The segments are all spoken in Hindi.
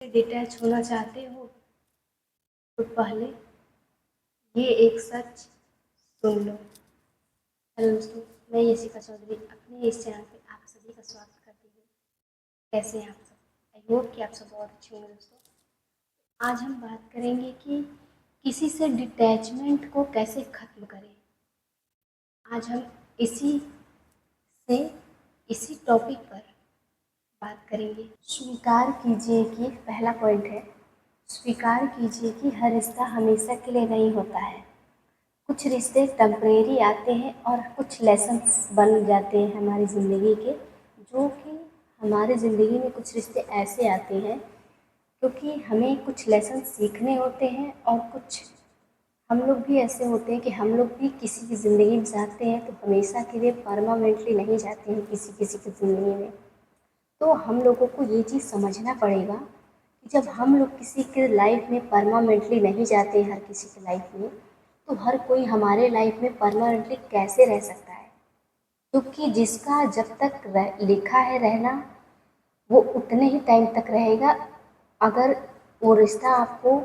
डिटैच होना चाहते हो तो पहले ये एक सच सुन लो। हेलो दोस्तों, मैं यशिका चौधरी अपने इस चैनल पे आप सभी का स्वागत करती हूँ। कैसे हैं आप सब? आई होप कि आप सब बहुत अच्छे होंगे। दोस्तों, आज हम बात करेंगे कि किसी से डिटैचमेंट को कैसे ख़त्म करें। आज हम इसी से इसी टॉपिक पर बात करेंगे। स्वीकार कीजिए कि पहला पॉइंट है, स्वीकार कीजिए कि हर रिश्ता हमेशा के लिए नहीं होता है। कुछ रिश्ते टेम्परेरी आते हैं और कुछ लेसन्स बन जाते हैं हमारी ज़िंदगी के, जो कि हमारी ज़िंदगी में कुछ रिश्ते ऐसे आते हैं क्योंकि हमें कुछ लेसन सीखने होते हैं, और कुछ हम लोग भी ऐसे होते हैं कि हम लोग भी किसी की ज़िंदगी में जाते हैं तो हमेशा के लिए परमानेंटली नहीं जाते हैं किसी किसी की ज़िंदगी में। तो हम लोगों को ये चीज़ समझना पड़ेगा कि जब हम लोग किसी के लाइफ में परमानेंटली नहीं जाते हर किसी के लाइफ में, तो हर कोई हमारे लाइफ में परमानेंटली कैसे रह सकता है। क्योंकि जिसका जब तक लिखा है रहना, वो उतने ही टाइम तक रहेगा। अगर वो रिश्ता आपको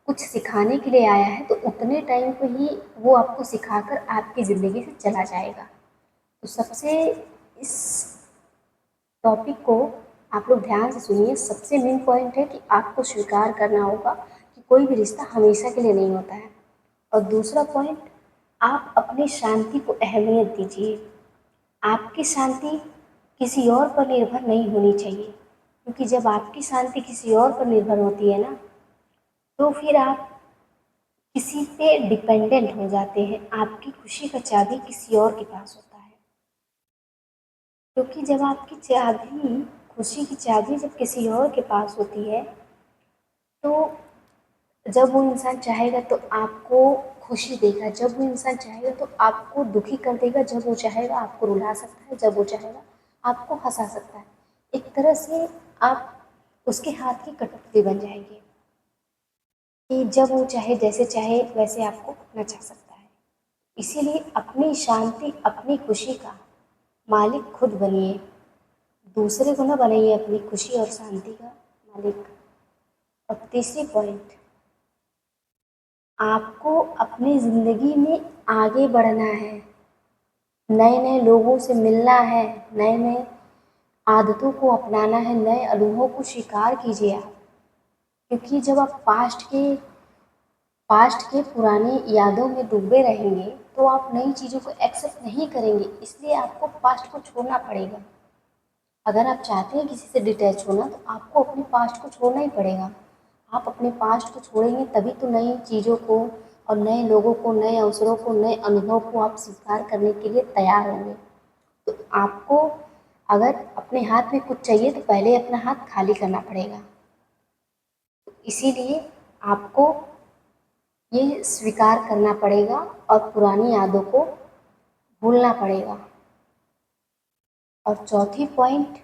कुछ सिखाने के लिए आया है तो उतने टाइम पे ही वो आपको सिखाकर आपकी ज़िंदगी से चला जाएगा। तो सबसे इस टॉपिक को आप लोग ध्यान से सुनिए। सबसे मेन पॉइंट है कि आपको स्वीकार करना होगा कि कोई भी रिश्ता हमेशा के लिए नहीं होता है। और दूसरा पॉइंट, आप अपनी शांति को अहमियत दीजिए। आपकी शांति किसी और पर निर्भर नहीं होनी चाहिए, क्योंकि जब आपकी शांति किसी और पर निर्भर होती है ना, तो फिर आप किसी पे डिपेंडेंट हो जाते हैं। आपकी खुशी का चाबी किसी और के पास होता है, क्योंकि जब आपकी चाबी, खुशी की चाबी जब किसी और के पास होती है, तो जब वो इंसान चाहेगा तो आपको खुशी देगा, जब वो इंसान चाहेगा तो आपको दुखी कर देगा, जब वो चाहेगा आपको रुला सकता है, जब वो चाहेगा आपको हंसा सकता है। एक तरह से आप उसके हाथ की कठपुतली बन जाएंगे कि जब वो चाहे, जैसे चाहे वैसे आपको नचा सकता है। इसीलिए अपनी शांति, अपनी खुशी का मालिक खुद बनिए, दूसरे को ना बनाइए अपनी खुशी और शांति का मालिक। और तीसरी पॉइंट, आपको अपनी ज़िंदगी में आगे बढ़ना है, नए नए लोगों से मिलना है, नए नए आदतों को अपनाना है, नए अनुभवों को स्वीकार कीजिए आप। क्योंकि जब आप पास्ट के पुरानी यादों में डूबे रहेंगे तो आप नई चीज़ों को एक्सेप्ट नहीं करेंगे। इसलिए आपको पास्ट को छोड़ना पड़ेगा। अगर आप चाहते हैं किसी से डिटैच होना तो आपको अपने पास्ट को छोड़ना ही पड़ेगा। आप अपने पास्ट को छोड़ेंगे तभी तो नई चीज़ों को और नए लोगों को, नए अवसरों को, नए अनुभव को आप स्वीकार करने के लिए तैयार होंगे। तो आपको अगर अपने हाथ में कुछ चाहिए तो पहले अपना हाथ खाली करना पड़ेगा। इसीलिए आपको ये स्वीकार करना पड़ेगा और पुरानी यादों को भूलना पड़ेगा। और चौथी पॉइंट,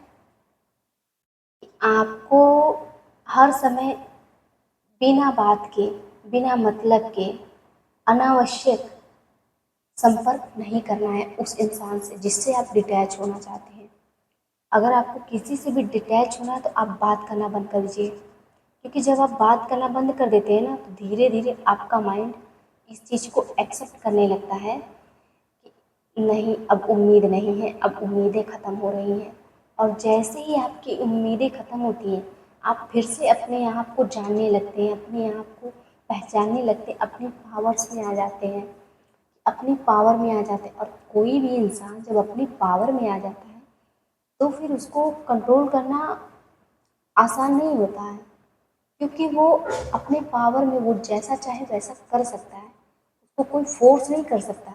आपको हर समय बिना बात के, बिना मतलब के अनावश्यक संपर्क नहीं करना है उस इंसान से जिससे आप डिटैच होना चाहते हैं। अगर आपको किसी से भी डिटैच होना है तो आप बात करना बंद कर दीजिए, क्योंकि जब आप बात करना बंद कर देते हैं ना तो धीरे धीरे आपका माइंड इस चीज़ को एक्सेप्ट करने लगता है कि नहीं, अब उम्मीद नहीं है, अब उम्मीदें ख़त्म हो रही हैं। और जैसे ही आपकी उम्मीदें ख़त्म होती हैं, आप फिर से अपने आप को जानने लगते हैं, अपने आप को पहचानने लगते हैं, अपनी पावर्स में आ जाते हैं, अपनी पावर में आ जाते हैं। और कोई भी इंसान जब अपनी पावर में आ जाता है तो फिर उसको कंट्रोल करना आसान नहीं होता है, क्योंकि वो अपने पावर में वो जैसा चाहे वैसा कर सकता है, उसको कोई फोर्स नहीं कर सकता।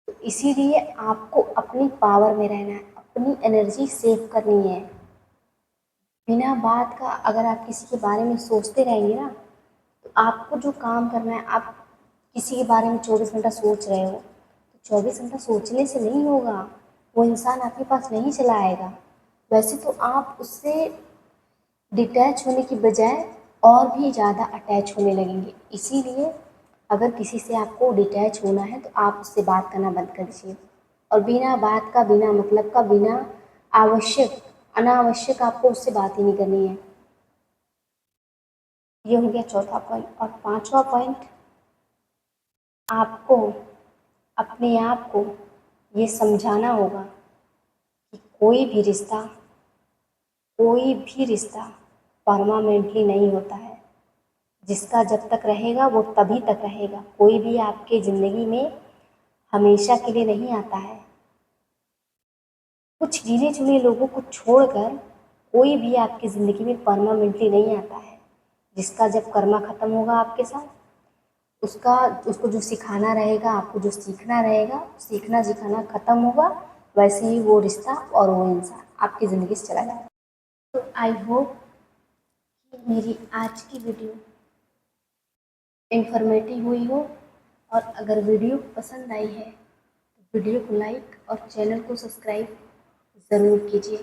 तो इसीलिए आपको अपनी पावर में रहना है, अपनी एनर्जी सेव करनी है। बिना बात का अगर आप किसी के बारे में सोचते रहेंगे ना, तो आपको जो काम करना है, आप किसी के बारे में 24 घंटा सोच रहे हो तो 24 घंटा सोचने से नहीं होगा, वो इंसान आपके पास नहीं चला आएगा। वैसे तो आप उससे डिटैच होने की बजाय और भी ज़्यादा अटैच होने लगेंगे। इसीलिए अगर किसी से आपको डिटैच होना है तो आप उससे बात करना बंद कर दीजिए, और बिना बात का, बिना मतलब का, बिना आवश्यक, अनावश्यक आपको उससे बात ही नहीं करनी है। ये हो गया चौथा पॉइंट। और पांचवा पॉइंट, आपको अपने आप को ये समझाना होगा कि कोई भी रिश्ता परमानेंटली नहीं होता है। जिसका जब तक रहेगा वो तभी तक रहेगा। कोई भी आपके ज़िंदगी में हमेशा के लिए नहीं आता है। कुछ गिने चुने लोगों को छोड़कर कोई भी आपकी ज़िंदगी में परमानेंटली नहीं आता है। जिसका जब कर्मा ख़त्म होगा आपके साथ, उसको जो सिखाना रहेगा, आपको जो सीखना रहेगा, सीखना सिखाना ख़त्म होगा, वैसे ही वो रिश्ता और वो इंसान आपकी ज़िंदगी से चला जाएगा। तो आई होप कि मेरी आज की वीडियो इन्फॉर्मेटिव हुई हो, और अगर वीडियो पसंद आई है तो वीडियो को लाइक और चैनल को सब्सक्राइब ज़रूर कीजिए।